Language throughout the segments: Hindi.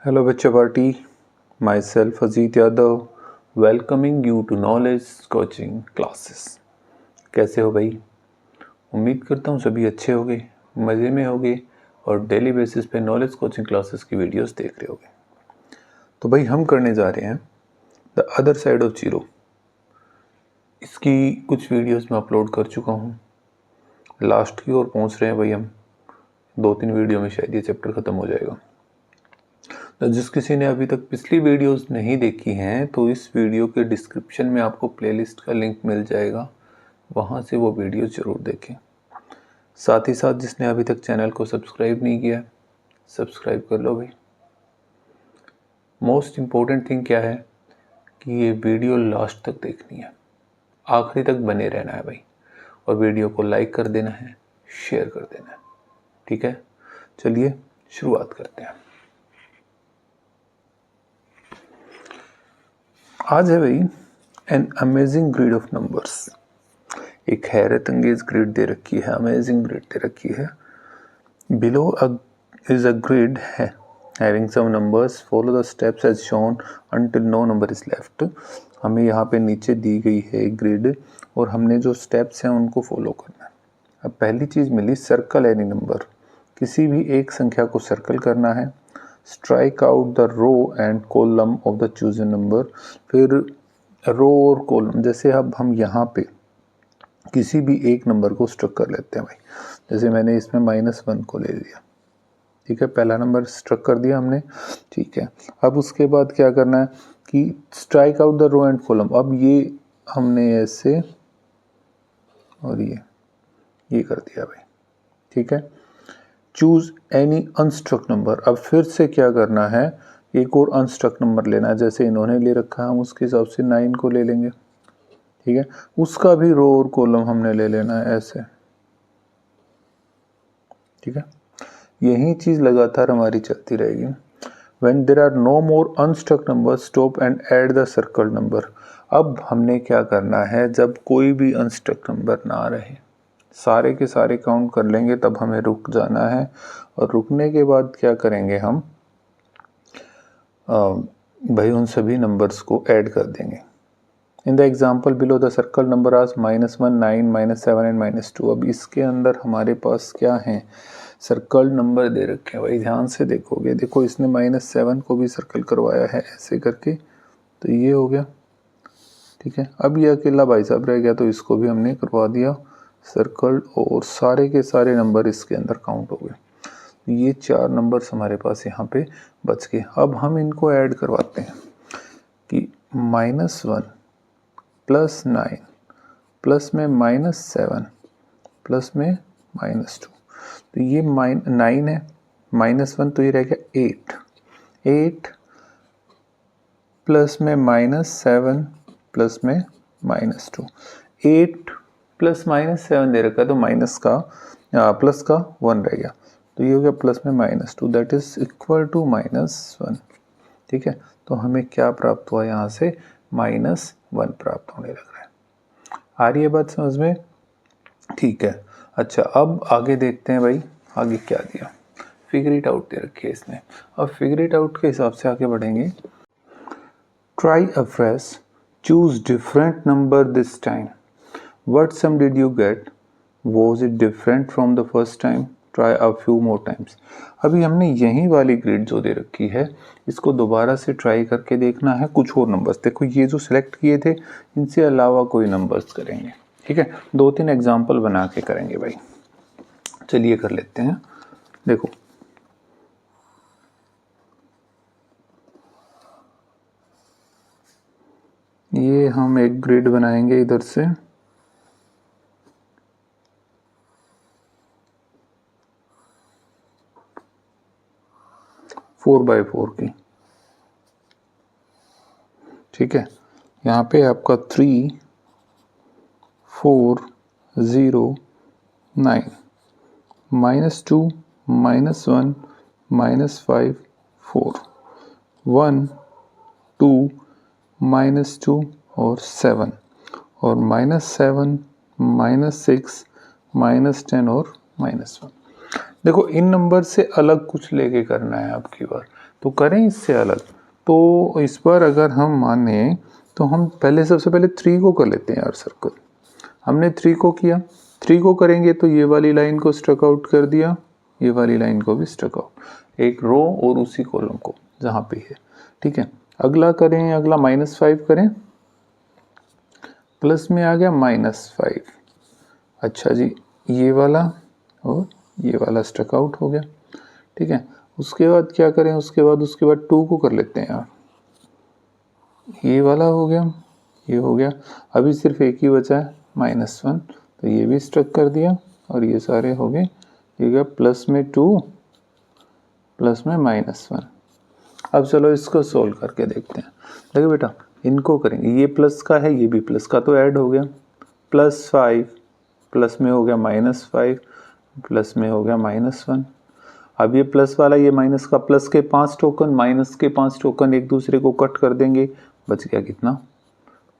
Hello बच्चा party, myself Ajit Yadav welcoming you to Knowledge Coaching Classes. कैसे हो भाई? उम्मीद करता हूँ सभी अच्छे होंगे, मज़े में होंगे और डेली बेसिस पे नॉलेज कोचिंग क्लासेस की वीडियोस देख रहे होंगे। तो भाई हम करने जा रहे हैं the other side of zero. इसकी कुछ वीडियोस मैं अपलोड कर चुका हूँ, लास्ट की ओर पहुँच रहे हैं भाई हम। 2-3 वीडियो में शायद ये चैप्टर ख़त्म हो जाएगा। तो जिस किसी ने अभी तक पिछली वीडियोस नहीं देखी हैं तो इस वीडियो के डिस्क्रिप्शन में आपको प्लेलिस्ट का लिंक मिल जाएगा, वहाँ से वो वीडियो ज़रूर देखें। साथ ही साथ जिसने अभी तक चैनल को सब्सक्राइब नहीं किया, सब्सक्राइब कर लो भाई। मोस्ट इम्पोर्टेंट थिंग क्या है कि ये वीडियो लास्ट तक देखनी है, आखिरी तक बने रहना है भाई, और वीडियो को लाइक कर देना है, शेयर कर देना है। ठीक है, चलिए शुरुआत करते हैं। आज है भाई an amazing grid of numbers. एक हैरत अंगेज ग्रिड दे रखी है, अमेजिंग ग्रिड दे रखी है। बिलो इज अ ग्रिड है having some numbers, follow the steps as shown until no number is left. हमें यहाँ पे नीचे दी गई है एक ग्रिड और हमने जो स्टेप्स हैं उनको फॉलो करना है। अब पहली चीज़ मिली, सर्कल एनी नंबर, किसी भी एक संख्या को सर्कल करना है। Strike out the row and column of the chosen number. फिर रो और कॉलम, जैसे अब हम यहाँ पे किसी भी एक नंबर को स्ट्रक कर लेते हैं भाई। जैसे मैंने इसमें -1 को ले लिया, ठीक है, पहला नंबर स्ट्रक कर दिया हमने। ठीक है, अब उसके बाद क्या करना है कि strike out the row and column. अब ये हमने ऐसे और ये कर दिया भाई। ठीक है, चूज एनी अनस्ट्रक नंबर। अब फिर से क्या करना है, एक और अनस्ट्रक नंबर लेना है। जैसे इन्होंने ले रखा है, हम उसके हिसाब से 9 को ले लेंगे। ठीक है, उसका भी रो और कॉलम हमने ले लेना है ऐसे। ठीक है, यही चीज लगातार हमारी चलती रहेगी। When there are no more unstruck numbers, stop and add the circle number। अब हमने क्या करना है, जब कोई भी अनस्ट्रक नंबर ना रहे, सारे के सारे काउंट कर लेंगे, तब हमें रुक जाना है। और रुकने के बाद क्या करेंगे हम, भाई उन सभी नंबर्स को ऐड कर देंगे। In the example below the circle number as -1, 9, -7 and -2। अब इसके अंदर हमारे पास क्या है, सर्कल नंबर दे रखे हैं भाई। ध्यान से देखोगे, देखो इसने -7 को भी सर्कल करवाया है ऐसे करके, तो ये हो गया। ठीक है, अब ये अकेला भाई साहब रह गया, तो इसको भी हमने करवा दिया सर्कल, और सारे के सारे नंबर इसके अंदर काउंट हो गए। ये 4 नंबर्स हमारे पास यहाँ पे बच गए। अब हम इनको ऐड करवाते हैं कि -1 प्लस 9 प्लस में -7 प्लस में -2, तो ये 9 है, -1 तो ये रह गया 8 प्लस में -7 प्लस में -2। 8 प्लस -7 दे रखा है, तो माइनस का प्लस का 1 रह गया, तो ये हो गया प्लस में -2, दैट इज इक्वल टू -1। ठीक है, तो हमें क्या प्राप्त हुआ यहाँ से, -1 प्राप्त होने लग रहा है। आ रही है बात समझ में? ठीक है, अच्छा अब आगे देखते हैं भाई, आगे क्या दिया। फिगर इट आउट दे रखी है इसने। अब फिगर इट आउट के हिसाब से आगे बढ़ेंगे। Try afresh, choose different number this time. What sum did you get, was it different from the first time, try a few more times. अभी हमने यही वाली ग्रिड जो दे रखी है, इसको दोबारा से ट्राई करके देखना है। कुछ और नंबर्स देखो, ये जो सिलेक्ट किए थे इनसे अलावा कोई नंबर्स करेंगे। ठीक है, 2-3 एग्जाम्पल बना के करेंगे भाई। चलिए कर लेते हैं। देखो ये हम एक ग्रिड बनाएंगे इधर से, फोर बाय 4 की। ठीक है, यहाँ पे आपका 3 4 0 9 -2 -1 -5 4 1 2 -2 और 7 और -7 -6 -10 और -1। देखो इन नंबर से अलग कुछ लेके करना है अब की बार। तो करें इससे अलग। तो इस बार अगर हम माने तो हम पहले सबसे पहले 3 को कर लेते हैं यार सर्कल। हमने 3 को किया, 3 को करेंगे तो ये वाली लाइन को स्ट्रक आउट कर दिया, ये वाली लाइन को भी स्ट्रक आउट, एक रो और उसी कॉलम को जहाँ पे है। ठीक है, अगला करें, अगला -5 करें, प्लस में आ गया -5। अच्छा जी, ये वाला और ये वाला स्ट्रक आउट हो गया। ठीक है, उसके बाद क्या करें, उसके बाद 2 को कर लेते हैं यार, ये वाला हो गया, ये हो गया। अभी सिर्फ एक ही बचा है -1, तो ये भी स्ट्रक कर दिया और ये सारे हो गए। ये गया प्लस में 2 प्लस में -1। अब चलो इसको सोल्व करके देखते हैं। देखो बेटा, इनको करेंगे, ये प्लस का है, ये भी प्लस का, तो ऐड हो गया +5 प्लस में हो गया -5 प्लस में हो गया -1। अब ये प्लस वाला, ये माइनस का, प्लस के 5 टोकन माइनस के 5 टोकन एक दूसरे को कट कर देंगे, बच गया कितना,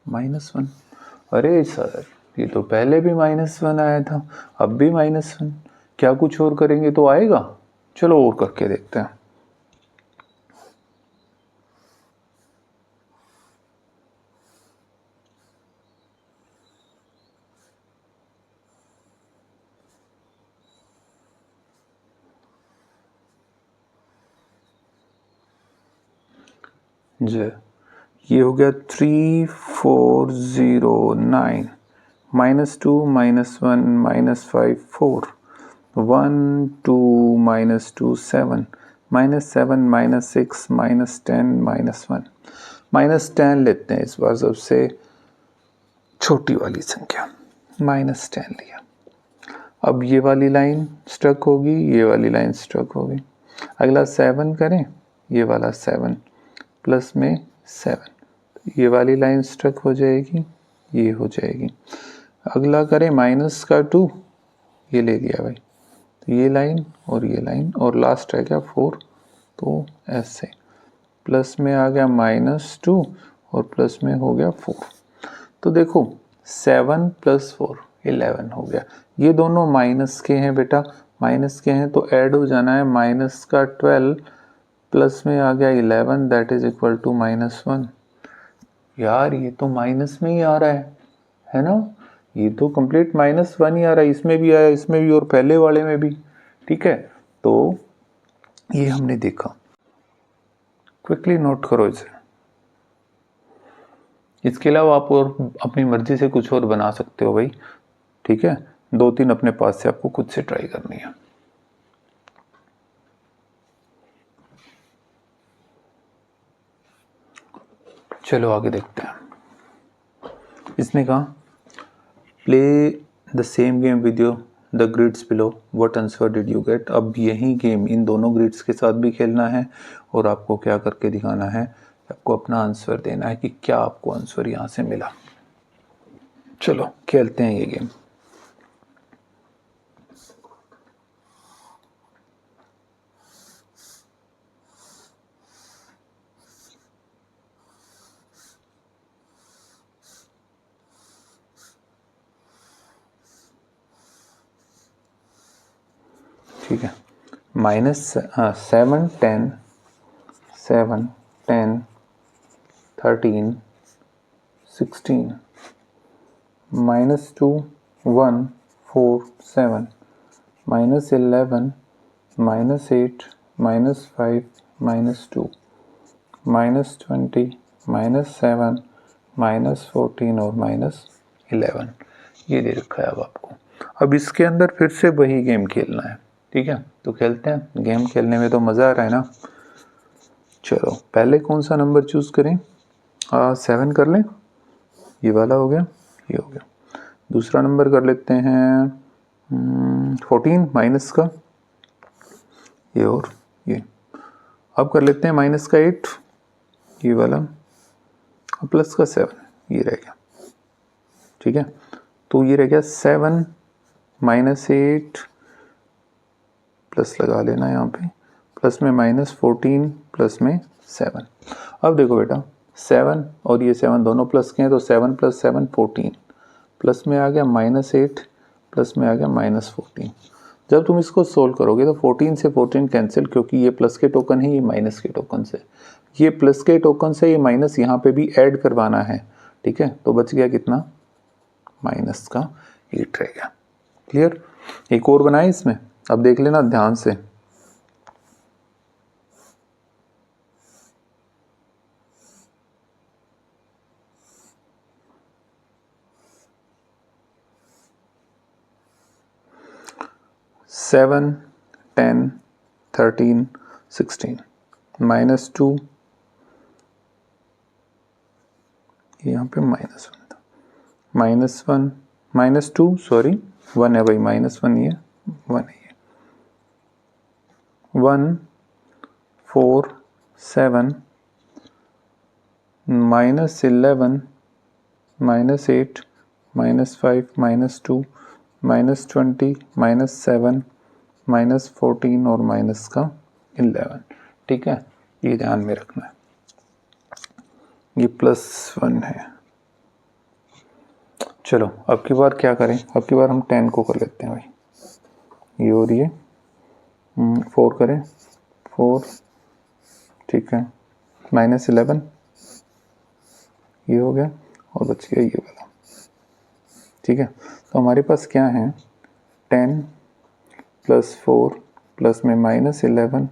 -1। अरे सर, ये तो पहले भी -1 आया था, अब भी -1, क्या कुछ और करेंगे तो आएगा? चलो और करके देखते हैं। जी, ये हो गया 3409 -2 -1 -5 4 1 2 -2 7 -7 -6 -10 -1 -10 लेते हैं इस बार सबसे छोटी वाली संख्या, -10 लिया। अब ये वाली लाइन स्ट्रक होगी, ये वाली लाइन स्ट्रक होगी। अगला 7 करें, ये वाला 7 प्लस में 7, ये वाली लाइन स्ट्रक हो जाएगी, ये हो जाएगी। अगला करें -2, ये ले लिया भाई, तो ये लाइन और ये लाइन, और लास्ट रह गया 4, तो ऐसे प्लस में आ गया -2 और प्लस में हो गया 4। तो देखो 7 + 4 11 हो गया। ये दोनों माइनस के हैं बेटा, माइनस के हैं तो ऐड हो जाना है, -12 प्लस में आ गया 11, दैट इज इक्वल टू -1। यार ये तो माइनस में ही आ रहा है ना, ये तो कंप्लीट -1 ही आ रहा है, इसमें भी आया, इसमें भी और पहले वाले में भी। ठीक है, तो ये हमने देखा, क्विकली नोट करो इसे। इसके अलावा आप और अपनी मर्जी से कुछ और बना सकते हो भाई। ठीक है, 2-3 अपने पास से आपको खुद से ट्राई करनी है। चलो आगे देखते हैं। इसने कहा play the same game with your the grids below, what answer did you gate. अब यही गेम इन दोनों ग्रिड्स के साथ भी खेलना है और आपको क्या करके दिखाना है, आपको अपना आंसर देना है कि क्या आपको आंसर यहाँ से मिला। चलो खेलते हैं ये गेम। ठीक है, -7 10 7 10 13 16 -2 1 4 7 -11 -8 -5 -2 -20 -7 -14 और -11 ये दे रखा है अब आपको। अब इसके अंदर फिर से वही गेम खेलना है। ठीक है, तो खेलते हैं। गेम खेलने में तो मज़ा आ रहा है ना। चलो पहले कौन सा नंबर चूज़ करें, 7 कर लें, ये वाला हो गया, ये हो गया। दूसरा नंबर कर लेते हैं 14 माइनस का, ये और ये। अब कर लेते हैं -8, ये वाला, प्लस का 7, ये रह गया। ठीक है, तो ये रह गया 7 -8 प्लस लगा लेना यहाँ पे, प्लस में -14 प्लस में 7। अब देखो बेटा 7 और ये 7 दोनों प्लस के हैं, तो 7 + 7 14, प्लस में आ गया -8 प्लस में आ गया -14। जब तुम इसको सोल्व करोगे तो 14 से 14 कैंसिल, क्योंकि ये प्लस के टोकन है, ये माइनस के टोकन से, ये प्लस के टोकन से ये माइनस यहाँ पे भी ऐड करवाना है, ठीक है। तो बच गया कितना, माइनस का 8 रह गया। क्लियर। एक और बनाए इसमें, अब देख लेना ध्यान से। सेवन, 10, 13, 16, -2, यहाँ पे -1 था, -1, -2, सॉरी 1 है भाई, -1 ये 1 है, 1, 4, 7, -11, -8, -5, -2, -20, -7, -14 और माइनस का 11, ठीक है। ये ध्यान में रखना है, ये +1 है। चलो अब की बार क्या करें, अब की बार हम 10 को कर लेते हैं भाई, ये और ये 4 करें, 4, ठीक है, -11 ये हो गया और बच गया ये वाला, ठीक है। तो हमारे पास क्या है, 10 + 4 प्लस में -11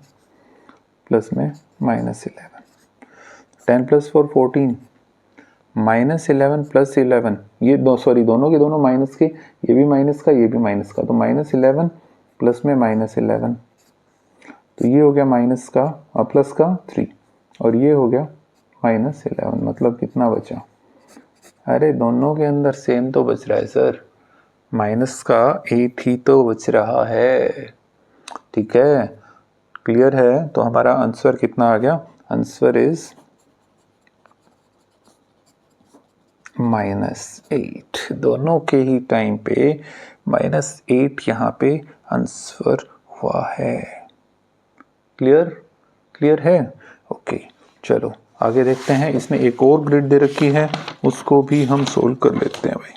प्लस में -11, 10 + 4 14, -11 + 11, ये सॉरी दोनों के दोनों माइनस के, ये भी माइनस का ये भी माइनस का, तो -11 प्लस में -11, तो ये हो गया माइनस का प्लस का 3, और ये हो गया -11, मतलब कितना बचा, अरे दोनों के अंदर सेम तो बच रहा है सर, माइनस का 8 ही तो बच रहा है, ठीक है। क्लियर है। तो हमारा आंसर कितना आ गया, आंसर इज -8, दोनों के ही टाइम पे -8 यहाँ पे आंसर हुआ है। क्लियर, क्लियर है, ओके। चलो आगे देखते हैं, इसमें एक और ग्रिड दे रखी है, उसको भी हम सोल्व कर लेते हैं भाई।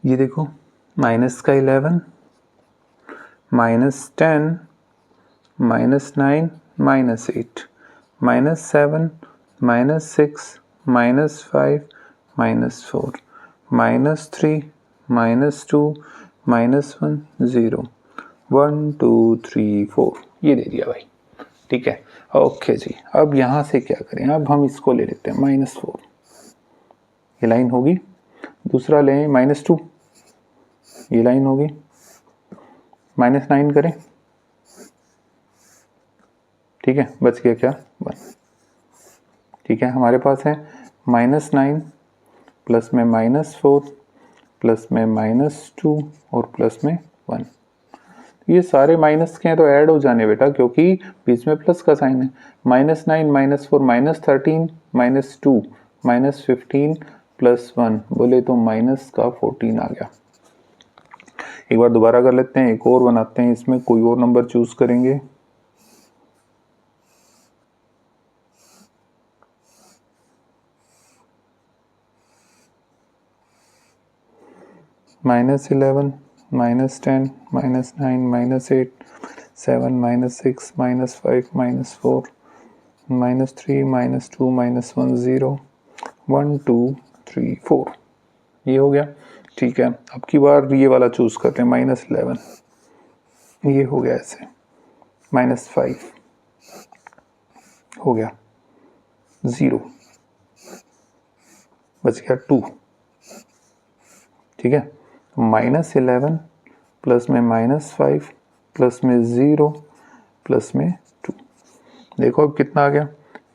ये देखो, माइनस का 11, -10, -9, -8, -7, -6, -5, -4, -3, -2, -1, 0, 1 2 3 4, ये दे दिया भाई, ठीक है। ओके जी, अब यहाँ से क्या करें, अब हम इसको ले लेते हैं -4, ये लाइन होगी, दूसरा लें -2, ये लाइन होगी, -9 करें, ठीक है, बच गया क्या 1, ठीक है। हमारे पास है -9 प्लस में -4 प्लस में -2 और प्लस में 1, ये सारे माइनस के हैं तो ऐड हो जाने बेटा, क्योंकि बीच में प्लस का साइन है, -9 -4 -13 -2 -15 प्लस 1, बोले तो माइनस का 14 आ गया। एक बार दोबारा कर लेते हैं, एक और बनाते हैं, इसमें कोई और नंबर चूज करेंगे, -11, -10, -9, -8, 7, -6, -5, -4, -3, -2, -1, 0, 1 2 3 4, ये हो गया, ठीक है। अब की बार ये वाला चूज करते हैं, -11, ये हो गया ऐसे, -5 हो गया, 0 बच गया 2, ठीक है। -11 प्लस में -5 प्लस में 0 प्लस में 2, देखो अब कितना आ गया,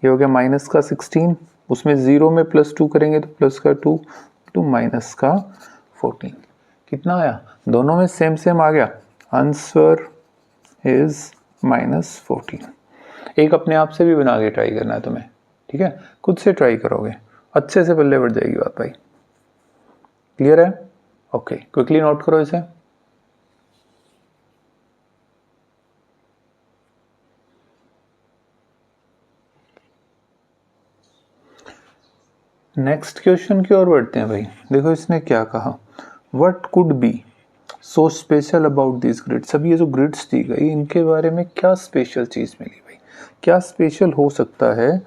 ये हो गया माइनस का 16, उसमें 0 में +2 करेंगे तो प्लस का 2 तो माइनस का 14, कितना आया, दोनों में सेम सेम आ गया, आंसर इज -14। एक अपने आप से भी बना के ट्राई करना है तुम्हें, ठीक है, खुद से ट्राई करोगे अच्छे से पल्ले बढ़ जाएगी बात भाई। क्लियर है? ओके, क्विकली नोट करो इसे। नेक्स्ट क्वेश्चन की ओर बढ़ते हैं भाई। देखो इसने क्या कहा, what could be so special about this grids. अब ये जो ग्रिड्स दी गई इनके बारे में क्या स्पेशल चीज़ मिली भाई, क्या स्पेशल हो सकता है।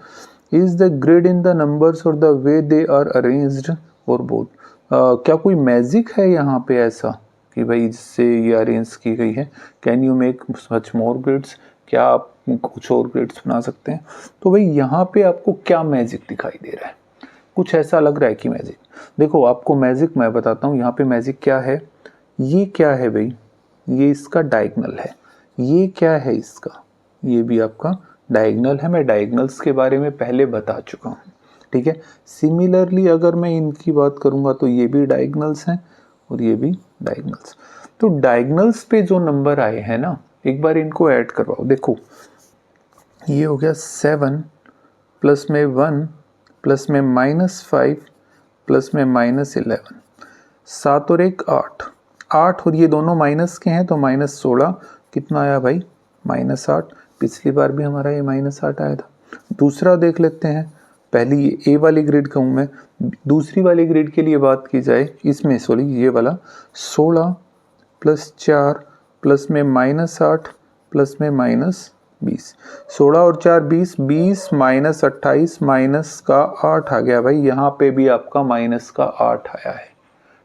Is the grid in the numbers or the way they are arranged or both. क्या कोई मैजिक है यहाँ पे ऐसा कि भाई जिससे ये अरेंज की गई है। Can you make such more grids, क्या आप कुछ और ग्रिड्स बना सकते हैं। तो भाई यहाँ पे आपको क्या मैजिक दिखाई दे रहा है, कुछ ऐसा लग रहा है कि मैजिक। देखो आपको मैजिक मैं बताता हूँ यहाँ पे मैजिक क्या है। ये क्या है भाई, ये इसका डायगोनल है। ये क्या है इसका, ये भी आपका डायगोनल है। मैं डायगोनल्स के बारे में पहले बता चुका हूँ, ठीक है। सिमिलरली अगर मैं इनकी बात करूँगा तो ये भी डायगोनल्स हैं और ये भी डायगोनल्स। तो डायगोनल्स पे जो नंबर आए हैं ना, एक बार इनको ऐड करवाओ। देखो ये हो गया 7 प्लस में 1 प्लस में -5 प्लस में -11, 7 और 1 8, 8 और ये दोनों माइनस के हैं तो -16, कितना आया भाई -8। पिछली बार भी हमारा ये -8 आया था। दूसरा देख लेते हैं, पहली ये ए वाली ग्रिड कहूँ मैं, दूसरी वाली ग्रिड के लिए बात की जाए इसमें सॉरी ये वाला 16 प्लस 4 प्लस में -8 प्लस में -20, 16 और 4 20, 20 -28 माइनस का 8 आ गया भाई। यहाँ पे भी आपका माइनस का 8 आया है,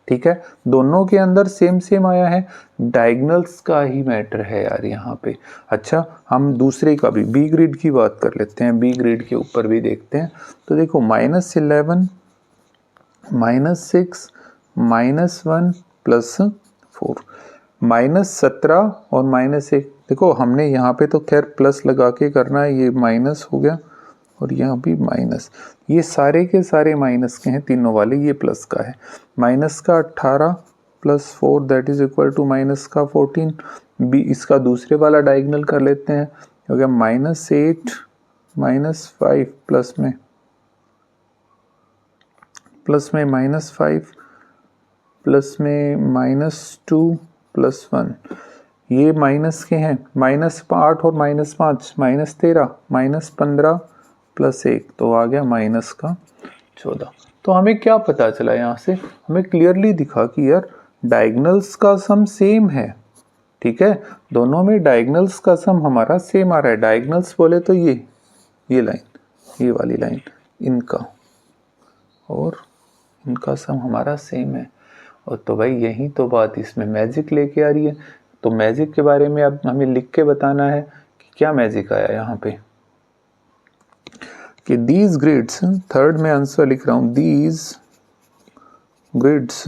ठीक है। दोनों के अंदर सेम सेम आया है, डायगोनल्स का ही मैटर है यार यहाँ पे। अच्छा हम दूसरे का भी बी ग्रिड की बात कर लेते हैं, बी ग्रिड के ऊपर भी देखते हैं। तो देखो -11 -6 -1 प्लस 4, -17 और -1। देखो हमने यहाँ पे तो खैर प्लस लगा के करना है, ये माइनस हो गया और यहाँ भी माइनस। ये सारे के सारे माइनस के हैं तीनों वाले, ये प्लस का है। माइनस का 18 plus 4 that is equal to minus का 14। बी इसका दूसरे वाला डायगोनल कर लेते हैं, हो गया -8 -5 प्लस में -5 प्लस में -2 प्लस 1। ये माइनस के हैं, -8 और -5 -13 -15 प्लस 1 तो आ गया माइनस का 14। तो हमें क्या पता चला यहाँ से, हमें क्लियरली दिखा कि यार डायगोनल्स का सम सेम है, ठीक है। दोनों में डायगोनल्स का सम हमारा सेम आ रहा है। डायगोनल्स बोले तो ये लाइन, ये वाली लाइन, इनका और इनका सम हमारा सेम है। और तो भाई यही तो बात इसमें मैजिक लेके आ रही है। तो मैजिक के बारे में अब हमें लिख के बताना है कि क्या मैजिक आया यहाँ पे। कि दीज ग्रिड्स, थर्ड में आंसर लिख रहा हूं, these grids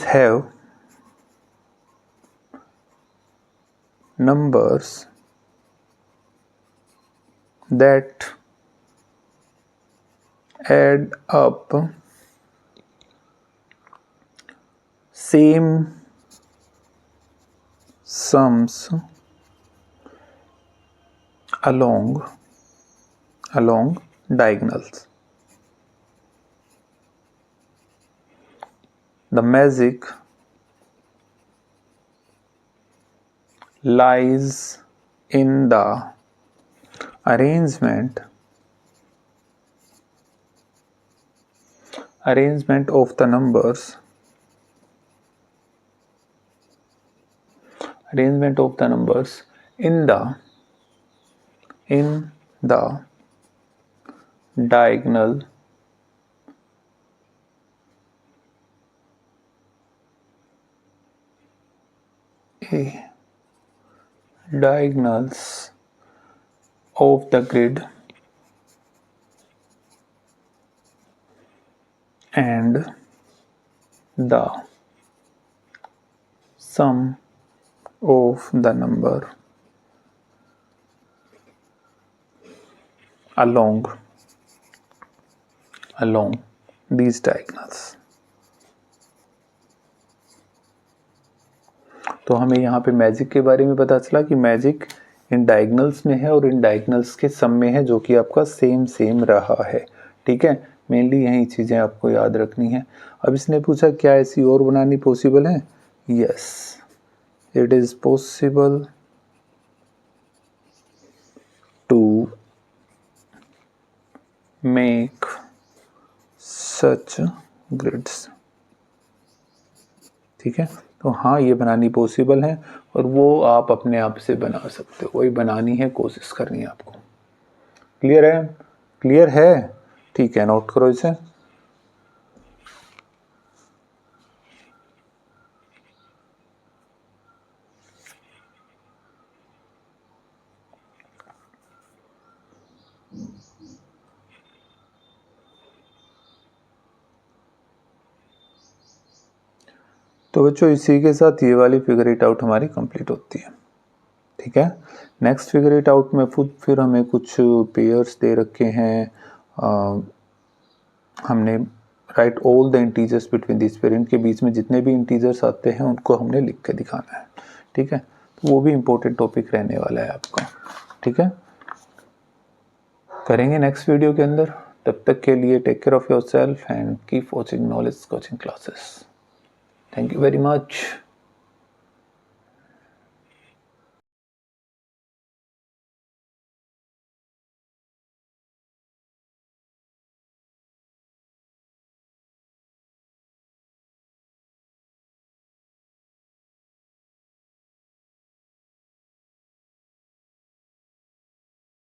have numbers that add up same sums along diagonals. The magic lies in the arrangement of the numbers in the diagonal diagonals of the grid and the sum of the number along these diagonals. तो हमें यहाँ पे मैजिक के बारे में पता चला कि मैजिक इन डायगनल्स में है और इन डायगनल्स के सम में है, जो कि आपका सेम रहा है। ठीक है, मेनली यही चीज़ें आपको याद रखनी है। अब इसने पूछा क्या ऐसी और बनानी पॉसिबल है? Yes, it is possible to make such grids. ठीक है, तो हाँ ये बनानी पॉसिबल है और वो आप अपने आप से बना सकते हो, वही बनानी है, कोशिश करनी है आपको। क्लियर है? क्लियर है? ठीक है, नोट करो इसे। तो बच्चों इसी के साथ ये वाली फिगर इट आउट हमारी कंप्लीट होती है। ठीक है, नेक्स्ट फिगर इट आउट में फिर हमें कुछ पेयर्स दे रखे हैं। हमने right all the integers between this pair, इनके बीच में जितने भी इंटीजर्स आते हैं उनको हमने लिख के दिखाना है। ठीक है, तो वो भी इम्पोर्टेंट टॉपिक रहने वाला है आपका। ठीक है, करेंगे नेक्स्ट वीडियो के अंदर। तब तक के लिए take care of yourself and keep watching Knowledge Coaching Classes. Thank you very much.